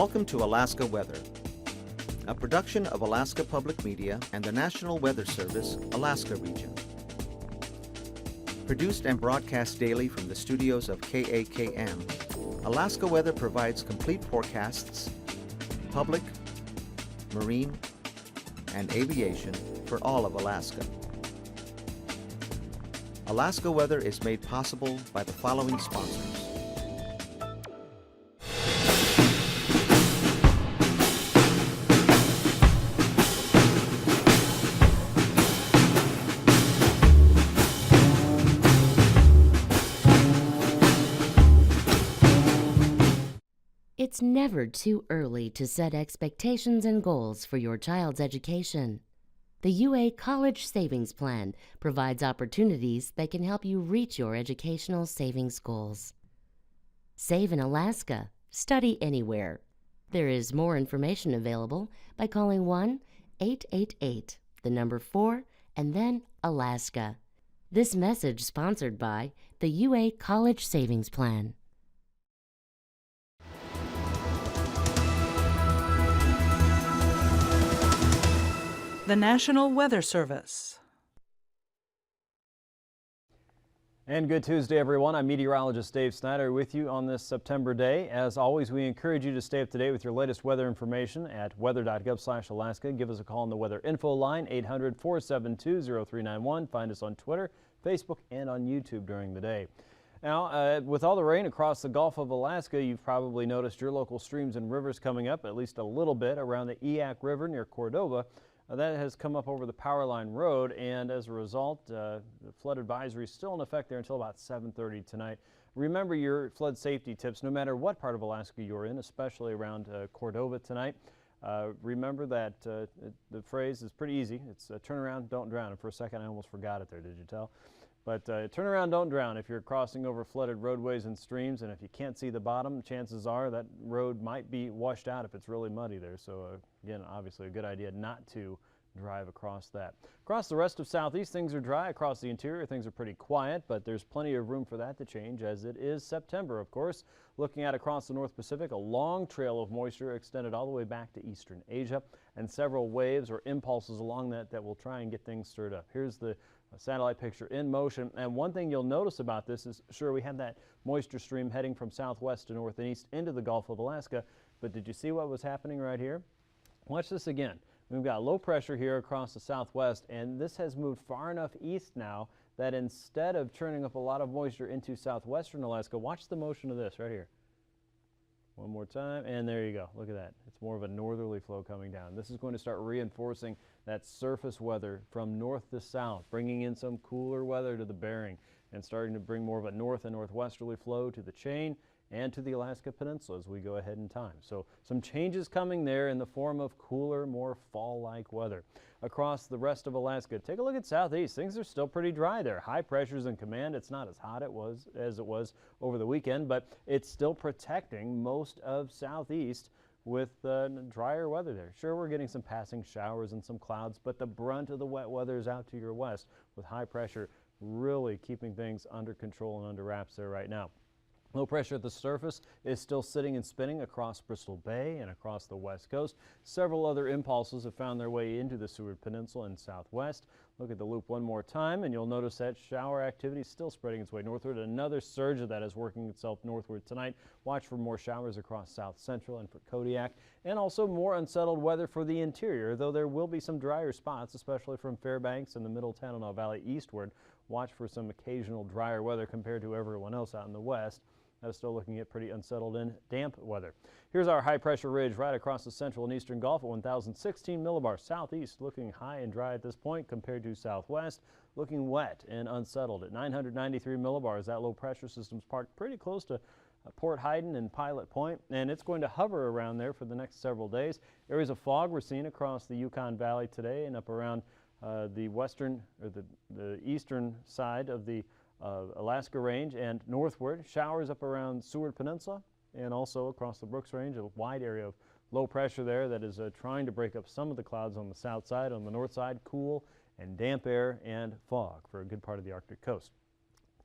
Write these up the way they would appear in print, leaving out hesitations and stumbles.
Welcome to Alaska Weather, a production of Alaska Public Media and the National Weather Service, Alaska Region. Produced and broadcast daily from the studios of KAKM, Alaska Weather provides complete forecasts, public, marine, and aviation for all of Alaska. Alaska Weather is made possible by the following sponsors. It's never too early to set expectations and goals for your child's education. The UA College Savings Plan provides opportunities that can help you reach your educational savings goals. Save in Alaska. Study anywhere. There is more information available by calling 1-888, the number 4, and then Alaska. This message sponsored by the UA College Savings Plan. The National Weather Service. And good Tuesday, everyone. I'm meteorologist Dave Snider with you on this September day. As always, we encourage you to stay up to date with your latest weather information at weather.gov/Alaska. Give us a call on the weather info line, 800-472-0391. Find us on Twitter, Facebook, and on YouTube during the day. Now, with all the rain across the Gulf of Alaska, you've probably noticed your local streams and rivers coming up at least a little bit around the AKwx River near Cordova. That has come up over the Powerline Road, and as a result, the flood advisory is still in effect there until about 7:30 tonight. Remember your flood safety tips no matter what part of Alaska you're in, especially around Cordova tonight. Remember that the phrase is pretty easy. It's turn around, don't drown. And for a second, I almost forgot it there, did you tell? But turn around, don't drown if you're crossing over flooded roadways and streams, and if you can't see the bottom, chances are that road might be washed out if it's really muddy there. So again, obviously a good idea not to drive across that. Across the rest of Southeast, things are dry. Across the interior, things are pretty quiet, but there's plenty of room for that to change as it is September, of course. Looking at across the North Pacific, a long trail of moisture extended all the way back to eastern Asia, and several waves or impulses along that will try and get things stirred up. Here's the satellite picture in motion, and one thing you'll notice about this is, sure, we had that moisture stream heading from southwest to north and east into the Gulf of Alaska, but did you see what was happening right here? Watch this again. We've got low pressure here across the southwest, and this has moved far enough east now that instead of churning up a lot of moisture into southwestern Alaska, watch the motion of this right here. One more time, and there you go. Look at that. It's more of a northerly flow coming down. This is going to start reinforcing that surface weather from north to south, bringing in some cooler weather to the Bering and starting to bring more of a north and northwesterly flow to the chain and to the Alaska Peninsula as we go ahead in time. So some changes coming there in the form of cooler, more fall-like weather. Across the rest of Alaska, take a look at southeast. Things are still pretty dry there. High pressures in command. It's not as hot as it was over the weekend, but it's still protecting most of southeast with drier weather there. Sure, we're getting some passing showers and some clouds, but the brunt of the wet weather is out to your west with high pressure really keeping things under control and under wraps there right now. Low pressure at the surface is still sitting and spinning across Bristol Bay and across the west coast. Several other impulses have found their way into the Seward Peninsula and southwest. Look at the loop one more time, and you'll notice that shower activity is still spreading its way northward. Another surge of that is working itself northward tonight. Watch for more showers across south central and for Kodiak, and also more unsettled weather for the interior, though there will be some drier spots, especially from Fairbanks and the Middle Tanana Valley eastward. Watch for some occasional drier weather compared to everyone else out in the west. Still looking at pretty unsettled and damp weather. Here's our high pressure ridge right across the central and eastern Gulf at 1,016 millibars. Southeast looking high and dry at this point compared to southwest, looking wet and unsettled at 993 millibars. That low pressure system's parked pretty close to Port Hayden and Pilot Point, and it's going to hover around there for the next several days. Areas of fog we're seeing across the Yukon Valley today and up around the western or the eastern side of the Alaska Range and northward. Showers up around Seward Peninsula and also across the Brooks Range, a wide area of low pressure there that is trying to break up some of the clouds on the south side. On the north side, cool and damp air and fog for a good part of the Arctic coast.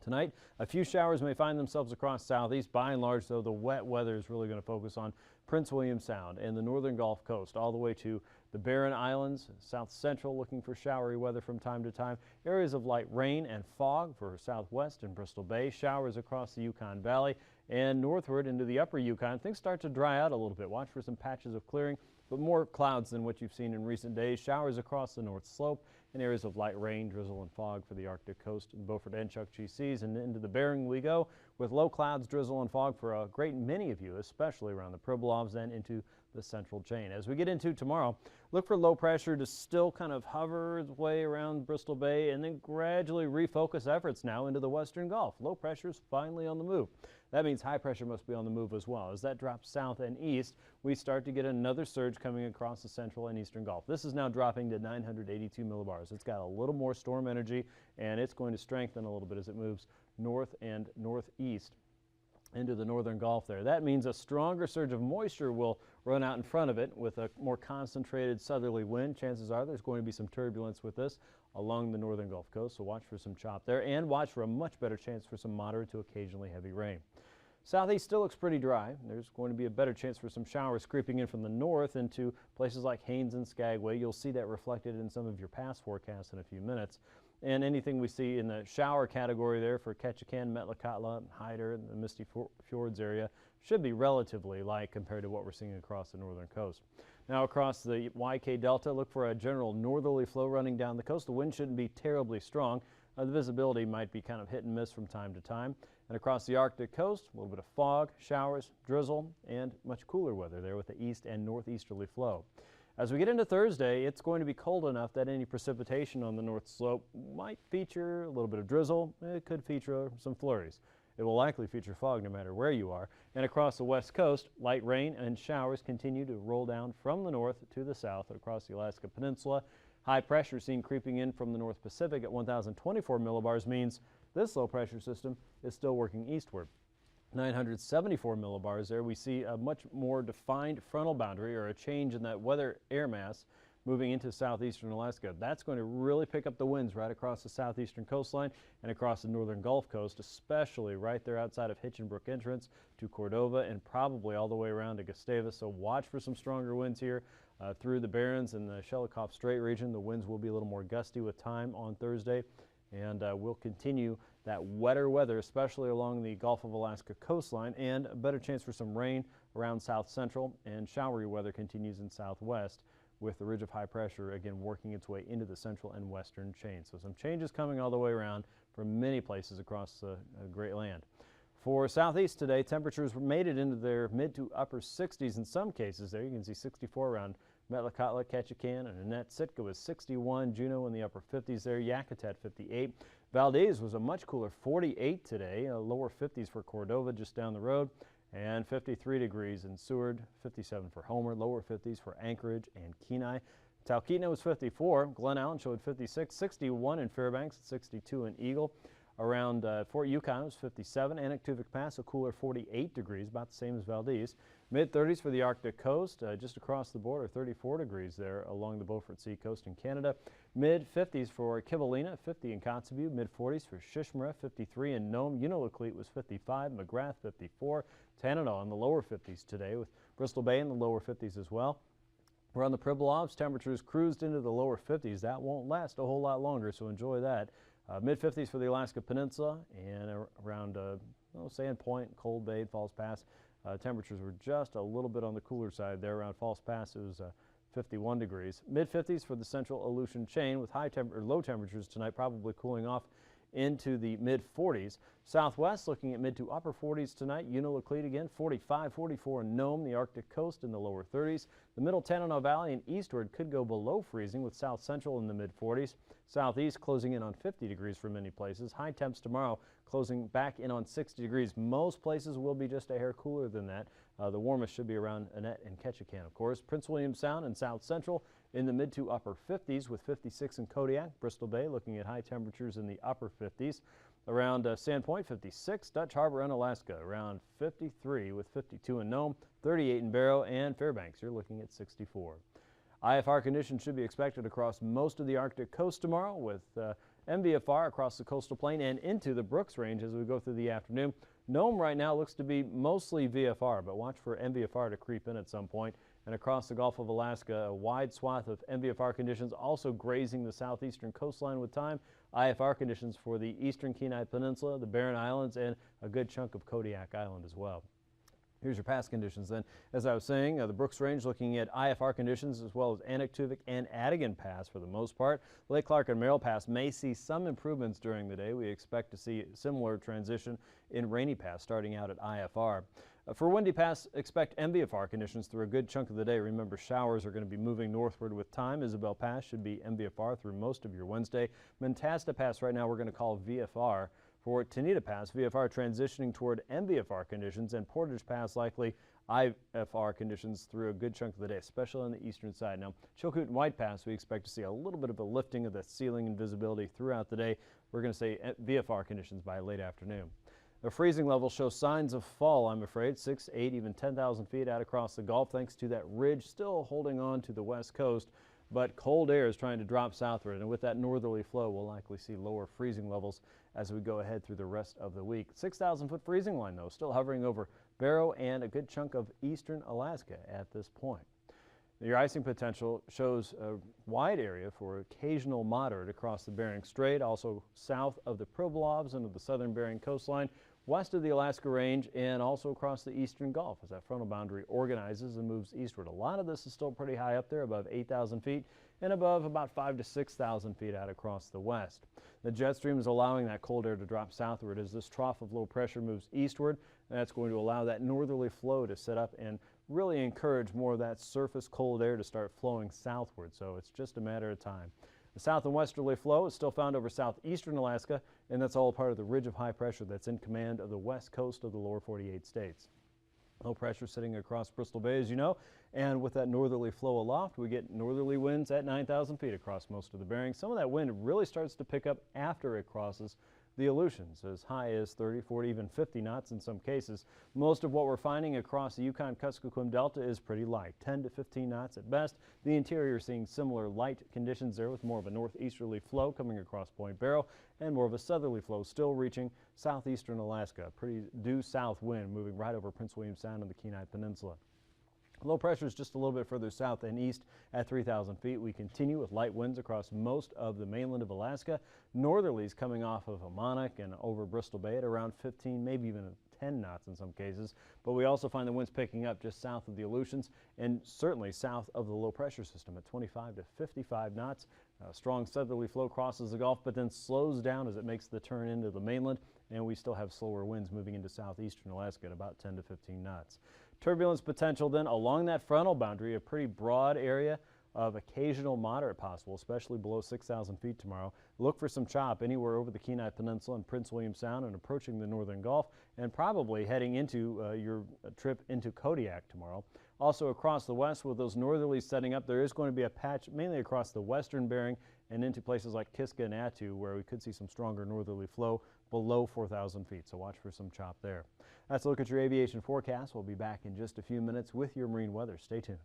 Tonight, a few showers may find themselves across southeast. By and large, though, the wet weather is really going to focus on Prince William Sound and the northern Gulf Coast, all the way to the Barren Islands, south central, looking for showery weather from time to time. Areas of light rain and fog for southwest and Bristol Bay. Showers across the Yukon Valley and northward into the upper Yukon. Things start to dry out a little bit. Watch for some patches of clearing, but more clouds than what you've seen in recent days. Showers across the North Slope and areas of light rain, drizzle, and fog for the Arctic coast and Beaufort and Chukchi Seas. And into the Bering we go with low clouds, drizzle, and fog for a great many of you, especially around the Pribilofs and into the central chain. As we get into tomorrow, look for low pressure to still kind of hover its way around Bristol Bay and then gradually refocus efforts now into the western Gulf. Low pressure is finally on the move. That means high pressure must be on the move as well. As that drops south and east, we start to get another surge coming across the central and eastern Gulf. This is now dropping to 982 millibars. It's got a little more storm energy, and it's going to strengthen a little bit as it moves north and northeast into the northern Gulf there. That means a stronger surge of moisture will run out in front of it with a more concentrated southerly wind. Chances are there's going to be some turbulence with this along the northern Gulf Coast, so watch for some chop there and watch for a much better chance for some moderate to occasionally heavy rain. Southeast still looks pretty dry. There's going to be a better chance for some showers creeping in from the north into places like Haines and Skagway. You'll see that reflected in some of your past forecasts in a few minutes. And anything we see in the shower category there for Ketchikan, Metlakatla, Hyder, and the Misty Fjords area should be relatively light compared to what we're seeing across the northern coast. Now across the YK Delta, look for a general northerly flow running down the coast. The wind shouldn't be terribly strong. The visibility might be kind of hit and miss from time to time. And across the Arctic coast, a little bit of fog, showers, drizzle, and much cooler weather there with the east and northeasterly flow. As we get into Thursday, it's going to be cold enough that any precipitation on the north slope might feature a little bit of drizzle. It could feature some flurries. It will likely feature fog no matter where you are. And across the west coast, light rain and showers continue to roll down from the north to the south across the Alaska Peninsula. High pressure seen creeping in from the North Pacific at 1,024 millibars means this low pressure system is still working eastward. 974 millibars there. We see a much more defined frontal boundary, or a change in that weather air mass moving into southeastern Alaska. That's going to really pick up the winds right across the southeastern coastline and across the northern Gulf Coast, especially right there outside of Hinchinbrook entrance to Cordova and probably all the way around to Gustavus. So watch for some stronger winds here through the Barrens and the Shelikof Strait region. The winds will be a little more gusty with time on Thursday, and we'll continue that wetter weather, especially along the Gulf of Alaska coastline, and a better chance for some rain around south central, and showery weather continues in southwest with the ridge of high pressure again working its way into the central and western chain. So some changes coming all the way around from many places across the great land. For southeast today, temperatures made it into their mid to upper 60s in some cases there. You can see 64 around Metlakatla, Ketchikan, and Annette. Sitka was 61, Juneau in the upper 50s there, Yakutat 58. Valdez was a much cooler 48 today, lower 50s for Cordova just down the road, and 53 degrees in Seward, 57 for Homer, lower 50s for Anchorage and Kenai. Talkeetna was 54, Glen Allen showed 56, 61 in Fairbanks, 62 in Eagle. Around Fort Yukon was 57, Anaktuvuk Pass a cooler 48 degrees, about the same as Valdez. Mid-30s for the Arctic coast, just across the border, 34 degrees there along the Beaufort Sea coast in Canada. Mid-50s for Kivalina, 50 in Kotzebue. Mid-40s for Shishmara, 53 in Nome. Unalakleet was 55, McGrath 54. Tanana in the lower 50s today, with Bristol Bay in the lower 50s as well. Around the Pribilofs, temperatures cruised into the lower 50s. That won't last a whole lot longer, so enjoy that. Mid-50s for the Alaska Peninsula, and around Sand Point, Cold Bay, Falls Pass. Temperatures were just a little bit on the cooler side there. Around Falls Pass, it was 51 degrees. Mid-50s for the central Aleutian chain, with low temperatures tonight, probably cooling off into the mid-40s. Southwest looking at mid to upper 40s tonight. Unalakleet again, 45, 44 in Nome, the Arctic coast in the lower 30s. The middle Tanana Valley and eastward could go below freezing, with south central in the mid-40s. Southeast closing in on 50 degrees for many places. High temps tomorrow closing back in on 60 degrees. Most places will be just a hair cooler than that. The warmest should be around Annette and Ketchikan, of course. Prince William Sound and south central in the mid to upper 50s, with 56 in Kodiak. Bristol Bay looking at high temperatures in the upper 50s. Around Sand Point, 56. Dutch Harbor and Alaska around 53, with 52 in Nome, 38 in Barrow, and Fairbanks you're looking at 64. IFR conditions should be expected across most of the Arctic coast tomorrow, with MVFR across the coastal plain and into the Brooks Range as we go through the afternoon. Nome right now looks to be mostly VFR, but watch for MVFR to creep in at some point. And across the Gulf of Alaska, a wide swath of MVFR conditions also grazing the southeastern coastline with time. IFR conditions for the eastern Kenai Peninsula, the Barren Islands, and a good chunk of Kodiak Island as well. Here's your pass conditions then. As I was saying, the Brooks Range looking at IFR conditions as well as Anaktuvik and Adigan Pass for the most part. Lake Clark and Merrill Pass may see some improvements during the day. We expect to see similar transition in Rainy Pass starting out at IFR. For Windy Pass, expect MVFR conditions through a good chunk of the day. Remember, showers are going to be moving northward with time. Isabel Pass should be MVFR through most of your Wednesday. Mentasta Pass right now we're going to call VFR. For Tanita Pass, VFR transitioning toward MVFR conditions, and Portage Pass likely IFR conditions through a good chunk of the day, especially on the eastern side. Now, Chilkoot and White Pass, we expect to see a little bit of a lifting of the ceiling and visibility throughout the day. We're going to say VFR conditions by late afternoon. The freezing level shows signs of fall, I'm afraid, 6, 8, even 10,000 feet out across the Gulf, thanks to that ridge still holding on to the west coast. But cold air is trying to drop southward, and with that northerly flow, we'll likely see lower freezing levels as we go ahead through the rest of the week. 6,000-foot freezing line, though, still hovering over Barrow and a good chunk of eastern Alaska at this point. Your icing potential shows a wide area for occasional moderate across the Bering Strait, also south of the Pribilofs and of the southern Bering coastline, west of the Alaska Range, and also across the eastern Gulf as that frontal boundary organizes and moves eastward. A lot of this is still pretty high up there, above 8,000 feet, and above about 5,000 to 6,000 feet out across the west. The jet stream is allowing that cold air to drop southward as this trough of low pressure moves eastward, and that's going to allow that northerly flow to set up and really encourage more of that surface cold air to start flowing southward, so it's just a matter of time. The south and westerly flow is still found over southeastern Alaska, and that's all part of the ridge of high pressure that's in command of the west coast of the lower 48 states. Low pressure sitting across Bristol Bay, as you know, and with that northerly flow aloft, we get northerly winds at 9,000 feet across most of the Bering. Some of that wind really starts to pick up after it crosses the Aleutians, as high as 30, 40, even 50 knots in some cases. Most of what we're finding across the Yukon-Kuskokwim Delta is pretty light, 10 to 15 knots at best. The interior seeing similar light conditions there with more of a northeasterly flow coming across Point Barrow and more of a southerly flow still reaching southeastern Alaska. Pretty due south wind moving right over Prince William Sound and the Kenai Peninsula. Low pressure is just a little bit further south and east at 3,000 feet. We continue with light winds across most of the mainland of Alaska. Northerlies coming off of Hamonic and over Bristol Bay at around 15, maybe even 10 knots in some cases. But we also find the winds picking up just south of the Aleutians and certainly south of the low pressure system at 25 to 55 knots. A strong southerly flow crosses the Gulf but then slows down as it makes the turn into the mainland, and we still have slower winds moving into southeastern Alaska at about 10 to 15 knots. Turbulence potential then along that frontal boundary, a pretty broad area of occasional moderate possible, especially below 6,000 feet tomorrow. Look for some chop anywhere over the Kenai Peninsula and Prince William Sound and approaching the northern Gulf, and probably heading into your trip into Kodiak tomorrow. Also across the west with those northerlies setting up, there is going to be a patch mainly across the western Bering and into places like Kiska and Attu where we could see some stronger northerly flow below 4,000 feet, so watch for some chop there. That's a look at your aviation forecast. We'll be back in just a few minutes with your marine weather. Stay tuned.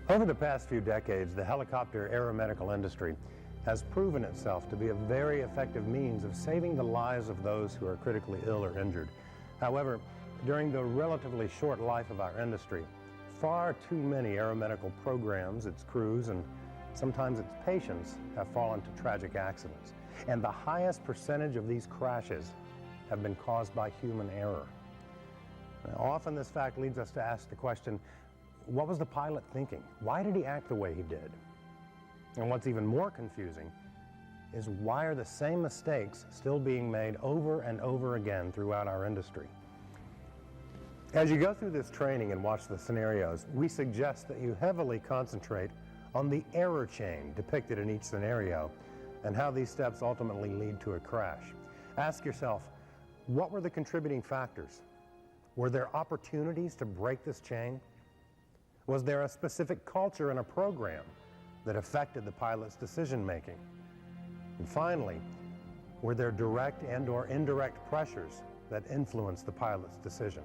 Over the past few decades, the helicopter aeromedical industry has proven itself to be a very effective means of saving the lives of those who are critically ill or injured. However, during the relatively short life of our industry, far too many aeromedical programs, its crews, and sometimes its patients have fallen to tragic accidents. And the highest percentage of these crashes have been caused by human error. Now, often this fact leads us to ask the question, what was the pilot thinking? Why did he act the way he did? And what's even more confusing is why are the same mistakes still being made over and over again throughout our industry? As you go through this training and watch the scenarios, we suggest that you heavily concentrate on the error chain depicted in each scenario and how these steps ultimately lead to a crash. Ask yourself, what were the contributing factors? Were there opportunities to break this chain? Was there a specific culture and a program that affected the pilot's decision-making? And finally, were there direct and/or indirect pressures that influenced the pilot's decision?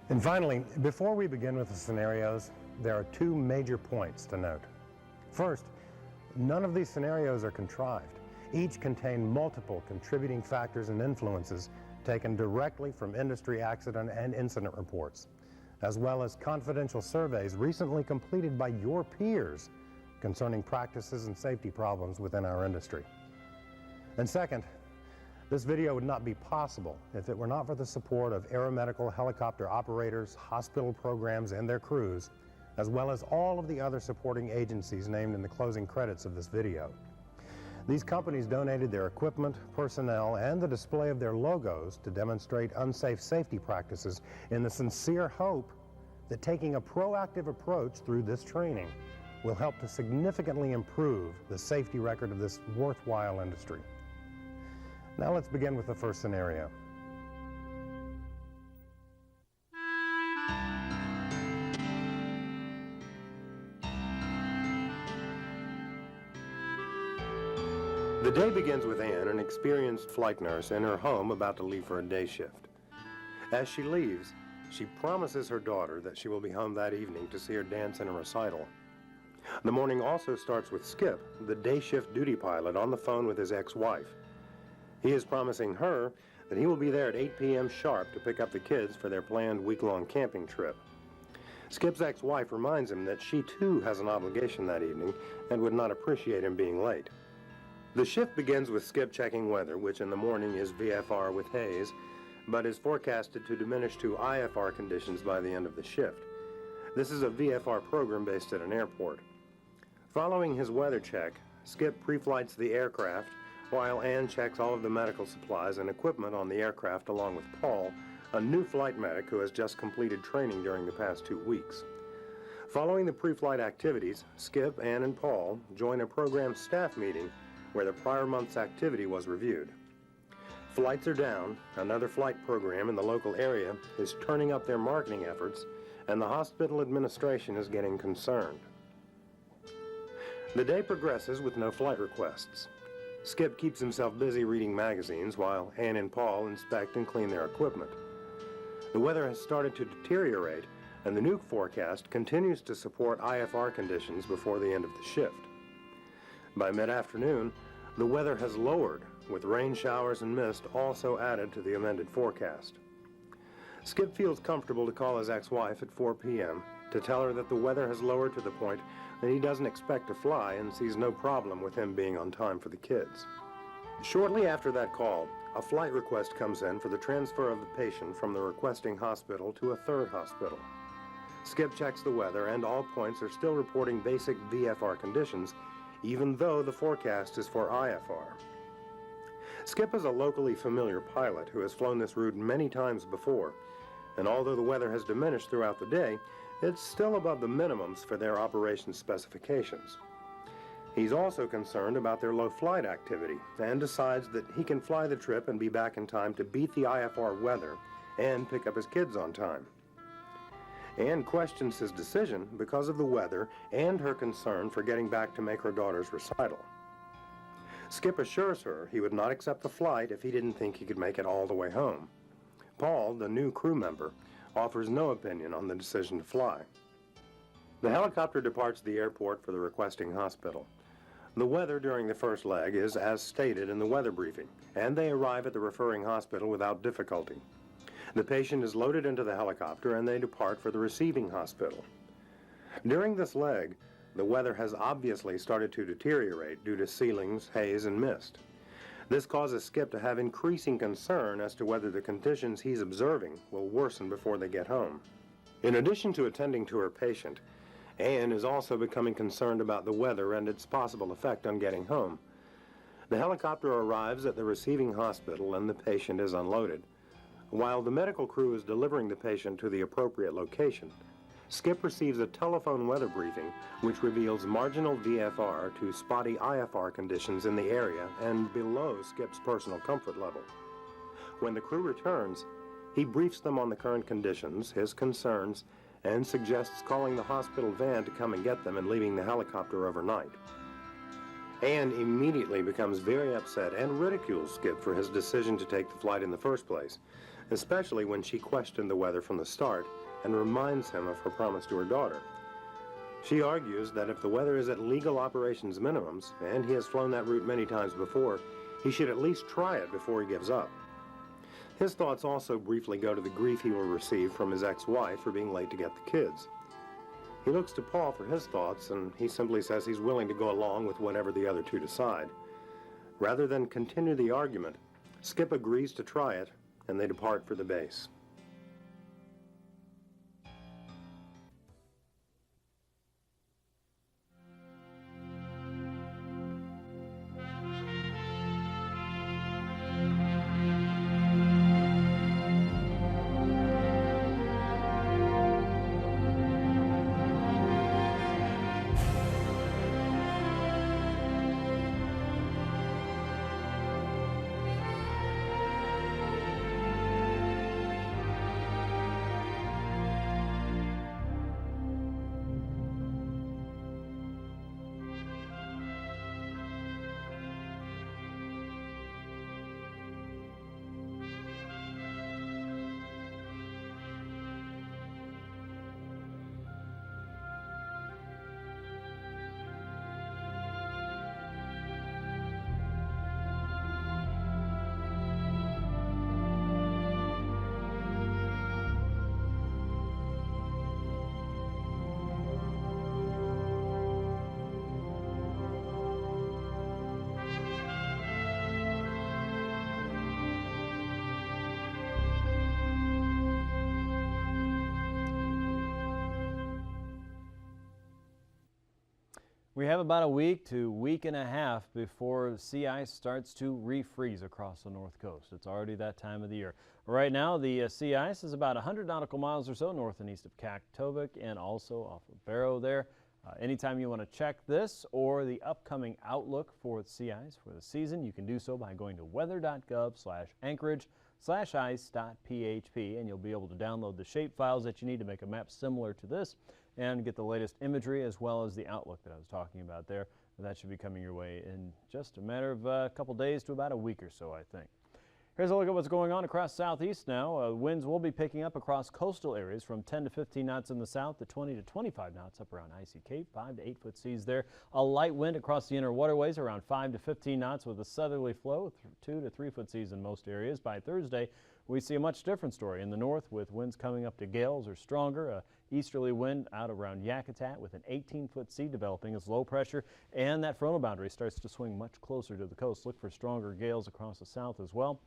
And finally, before we begin with the scenarios, there are two major points to note. First, none of these scenarios are contrived. Each contain multiple contributing factors and influences taken directly from industry accident and incident reports, as well as confidential surveys recently completed by your peers concerning practices and safety problems within our industry. And second, this video would not be possible if it were not for the support of aeromedical helicopter operators, hospital programs, and their crews, as well as all of the other supporting agencies named in the closing credits of this video. These companies donated their equipment, personnel, and the display of their logos to demonstrate unsafe safety practices in the sincere hope that taking a proactive approach through this training will help to significantly improve the safety record of this worthwhile industry. Now let's begin with the first scenario. The day begins with Anne, an experienced flight nurse, in her home about to leave for a day shift. As she leaves, she promises her daughter that she will be home that evening to see her dance in a recital. The morning also starts with Skip, the day shift duty pilot, on the phone with his ex-wife. He is promising her that he will be there at 8 p.m. sharp to pick up the kids for their planned week-long camping trip. Skip's ex-wife reminds him that she too has an obligation that evening and would not appreciate him being late. The shift begins with Skip checking weather, which in the morning is VFR with haze, but is forecasted to diminish to IFR conditions by the end of the shift. This is a VFR program based at an airport. Following his weather check, Skip pre-flights the aircraft, while Anne checks all of the medical supplies and equipment on the aircraft along with Paul, a new flight medic who has just completed training during the past 2 weeks. Following the pre-flight activities, Skip, Anne, and Paul join a program staff meeting where the prior month's activity was reviewed. Flights are down, another flight program in the local area is turning up their marketing efforts, and the hospital administration is getting concerned. The day progresses with no flight requests. Skip keeps himself busy reading magazines while Anne and Paul inspect and clean their equipment. The weather has started to deteriorate, and the new forecast continues to support IFR conditions before the end of the shift. By mid-afternoon, the weather has lowered, with rain showers and mist also added to the amended forecast. Skip feels comfortable to call his ex-wife at 4 p.m. to tell her that the weather has lowered to the point that he doesn't expect to fly and sees no problem with him being on time for the kids. Shortly after that call, a flight request comes in for the transfer of the patient from the requesting hospital to a third hospital. Skip checks the weather, and all points are still reporting basic VFR conditions, even though the forecast is for IFR. Skip is a locally familiar pilot who has flown this route many times before, and although the weather has diminished throughout the day, it's still above the minimums for their operation specifications. He's also concerned about their low flight activity and decides that he can fly the trip and be back in time to beat the IFR weather and pick up his kids on time. Anne questions his decision because of the weather and her concern for getting back to make her daughter's recital. Skip assures her he would not accept the flight if he didn't think he could make it all the way home. Paul, the new crew member, offers no opinion on the decision to fly. The helicopter departs the airport for the requesting hospital. The weather during the first leg is as stated in the weather briefing, and they arrive at the referring hospital without difficulty. The patient is loaded into the helicopter and they depart for the receiving hospital. During this leg, the weather has obviously started to deteriorate due to ceilings, haze, and mist. This causes Skip to have increasing concern as to whether the conditions he's observing will worsen before they get home. In addition to attending to her patient, Anne is also becoming concerned about the weather and its possible effect on getting home. The helicopter arrives at the receiving hospital and the patient is unloaded. While the medical crew is delivering the patient to the appropriate location, Skip receives a telephone weather briefing which reveals marginal VFR to spotty IFR conditions in the area and below Skip's personal comfort level. When the crew returns, He briefs them on the current conditions, his concerns, and suggests calling the hospital van to come and get them and leaving the helicopter overnight. Anne immediately becomes very upset and ridicules Skip for his decision to take the flight in the first place, especially when she questioned the weather from the start and reminds him of her promise to her daughter. She argues that if the weather is at legal operations minimums, and he has flown that route many times before, he should at least try it before he gives up. His thoughts also briefly go to the grief he will receive from his ex-wife for being late to get the kids. He looks to Paul for his thoughts, and he simply says he's willing to go along with whatever the other two decide. Rather than continue the argument, Skip agrees to try it, and they depart for the base. We have about a week to week and a half before sea ice starts to refreeze across the north coast. It's already that time of the year. Right now, the sea ice is about 100 nautical miles or so north and east of Kaktovik and also off of Barrow there. Anytime you want to check this or the upcoming outlook for sea ice for the season, you can do so by going to weather.gov/anchorage/ice.php, and you'll be able to download the shape files that you need to make a map similar to this and get the latest imagery as well as the outlook that I was talking about there. That should be coming your way in just a matter of a couple days to about a week or so, I think. Here's a look at what's going on across southeast now. Winds will be picking up across coastal areas from 10 to 15 knots in the south to 20 to 25 knots up around Icy Cape, 5 to 8 foot seas there. A light wind across the inner waterways around 5 to 15 knots with a southerly flow, 2 to 3 foot seas in most areas. By Thursday, we see a much different story in the north with winds coming up to gales or stronger. A easterly wind out around Yakutat with an 18-foot sea developing as low pressure, and that frontal boundary starts to swing much closer to the coast. Look for stronger gales across the south as well.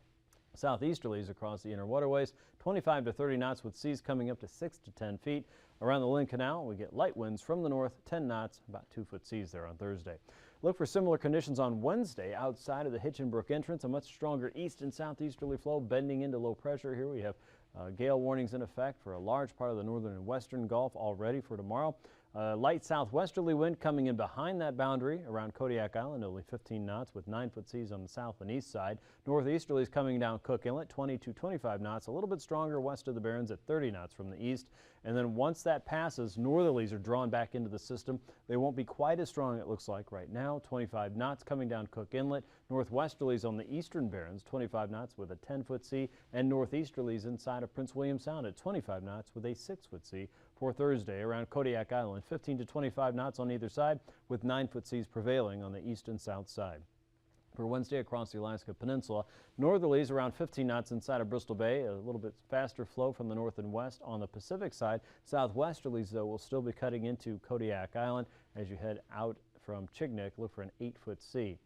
Southeasterlies across the inner waterways, 25 to 30 knots with seas coming up to 6 to 10 feet. Around the Lynn Canal, we get light winds from the north, 10 knots, about 2-foot seas there on Thursday. Look for similar conditions on Wednesday outside of the Hitchinbrook entrance. A much stronger east and southeasterly flow bending into low pressure here. We have gale warnings in effect for a large part of the northern and western Gulf already for tomorrow. Light southwesterly wind coming in behind that boundary around Kodiak Island, only 15 knots with 9-foot seas on the south and east side. Northeasterlies coming down Cook Inlet, 20 to 25 knots, a little bit stronger west of the Barrens at 30 knots from the east. And then once that passes, northerlies are drawn back into the system. They won't be quite as strong, it looks like right now. 25 knots coming down Cook Inlet. Northwesterlies on the eastern Barrens, 25 knots with a 10-foot sea, and northeasterlies inside of Prince William Sound at 25 knots with a 6-foot sea for Thursday around Kodiak Island. 15 to 25 knots on either side with 9-foot seas prevailing on the east and south side. For Wednesday across the Alaska Peninsula, northerlies around 15 knots inside of Bristol Bay, a little bit faster flow from the north and west on the Pacific side. Southwesterlies, though, will still be cutting into Kodiak Island as you head out from Chignik. Look for an 8-foot sea.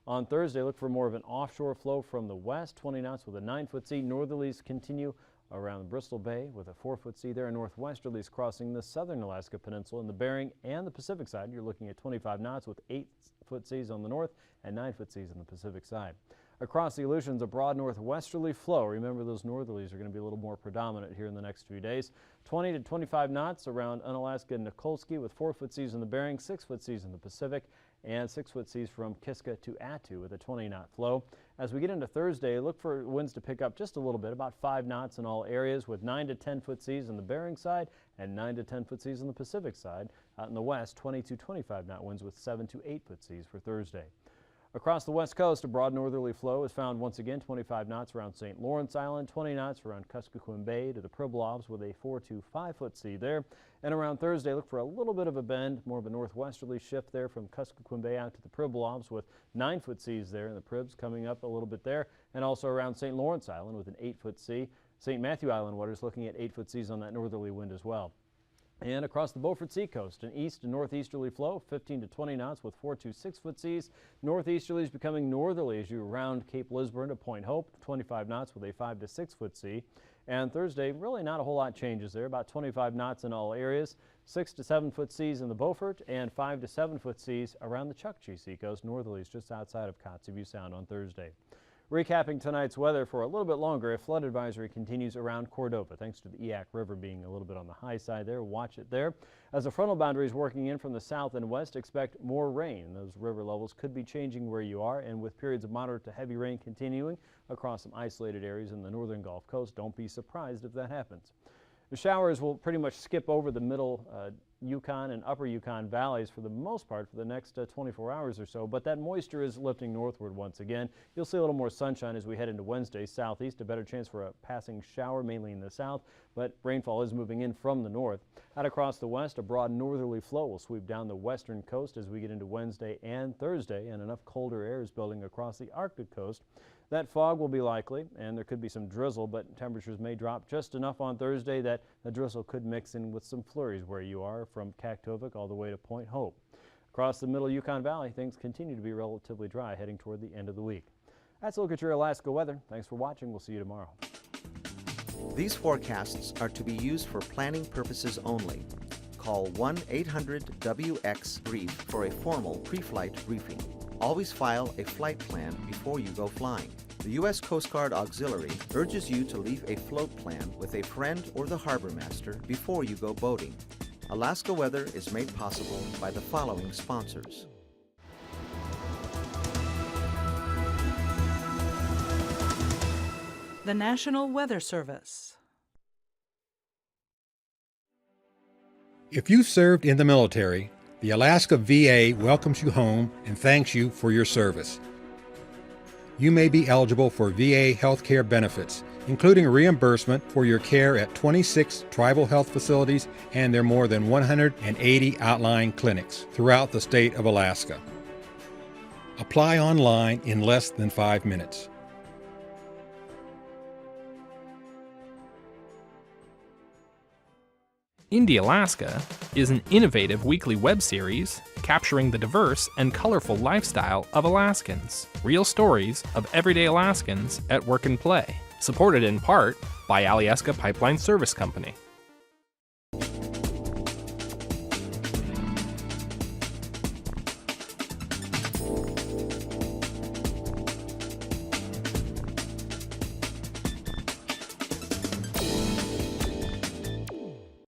On Thursday, look for more of an offshore flow from the west, 20 knots with a 9-foot sea. Northerlies continue around Bristol Bay with a 4-foot sea there, and northwesterlies crossing the southern Alaska Peninsula in the Bering and the Pacific side. You're looking at 25 knots with 8-foot seas on the north and 9-foot seas on the Pacific side. Across the Aleutians, a broad northwesterly flow. Remember, those northerlies are going to be a little more predominant here in the next few days. 20 to 25 knots around Unalaska and Nikolsky with 4-foot seas in the Bering, 6-foot seas in the Pacific, and 6-foot seas from Kiska to Attu with a 20-knot flow. As we get into Thursday, look for winds to pick up just a little bit, about 5 knots in all areas, with 9 to 10 foot seas on the Bering side and 9 to 10 foot seas on the Pacific side. Out in the west, 20 to 25 knot winds with 7 to 8 foot seas for Thursday. Across the west coast, a broad northerly flow is found once again, 25 knots around St. Lawrence Island, 20 knots around Kuskokwim Bay to the Pribilofs with a 4 to 5 foot sea there. And around Thursday, look for a little bit of a bend, more of a northwesterly shift there from Kuskokwim Bay out to the Pribilofs with 9 foot seas there, and the Pribs coming up a little bit there, and also around St. Lawrence Island with an 8 foot sea. St. Matthew Island waters looking at 8 foot seas on that northerly wind as well. And across the Beaufort Seacoast, an east and northeasterly flow, 15 to 20 knots with 4 to 6 foot seas. Northeasterly is becoming northerly as you round Cape Lisburne to Point Hope, 25 knots with a 5 to 6 foot sea. And Thursday, really not a whole lot changes there, about 25 knots in all areas, 6 to 7 foot seas in the Beaufort, and 5 to 7 foot seas around the Chukchi Seacoast. Northerlies just outside of Kotzebue Sound on Thursday. Recapping tonight's weather for a little bit longer, a flood advisory continues around Cordova, thanks to the Eak River being a little bit on the high side there. Watch it there. As the frontal boundary is working in from the south and west, expect more rain. Those river levels could be changing where you are, and with periods of moderate to heavy rain continuing across some isolated areas in the northern Gulf Coast, don't be surprised if that happens. The showers will pretty much skip over the middle Yukon and upper Yukon valleys for the most part for the next 24 hours or so, but that moisture is lifting northward once again. You'll see a little more sunshine as we head into Wednesday. Southeast, a better chance for a passing shower, mainly in the south, but rainfall is moving in from the north. Out across the west, a broad northerly flow will sweep down the western coast as we get into Wednesday and Thursday, and enough colder air is building across the Arctic coast. That fog will be likely, and there could be some drizzle, but temperatures may drop just enough on Thursday that the drizzle could mix in with some flurries where you are from Kaktovik all the way to Point Hope. Across the middle Yukon Valley, things continue to be relatively dry heading toward the end of the week. That's a look at your Alaska weather. Thanks for watching. We'll see you tomorrow. These forecasts are to be used for planning purposes only. Call 1-800-WX-BRIEF for a formal pre-flight briefing. Always file a flight plan before you go flying. The U.S. Coast Guard Auxiliary urges you to leave a float plan with a friend or the harbor master before you go boating. Alaska Weather is made possible by the following sponsors. The National Weather Service. If you served in the military, the Alaska VA welcomes you home and thanks you for your service. You may be eligible for VA health care benefits, including reimbursement for your care at 26 tribal health facilities and their more than 180 outlying clinics throughout the state of Alaska. Apply online in less than 5 minutes. Indie Alaska is an innovative weekly web series capturing the diverse and colorful lifestyle of Alaskans. Real stories of everyday Alaskans at work and play. Supported in part by Alyeska Pipeline Service Company.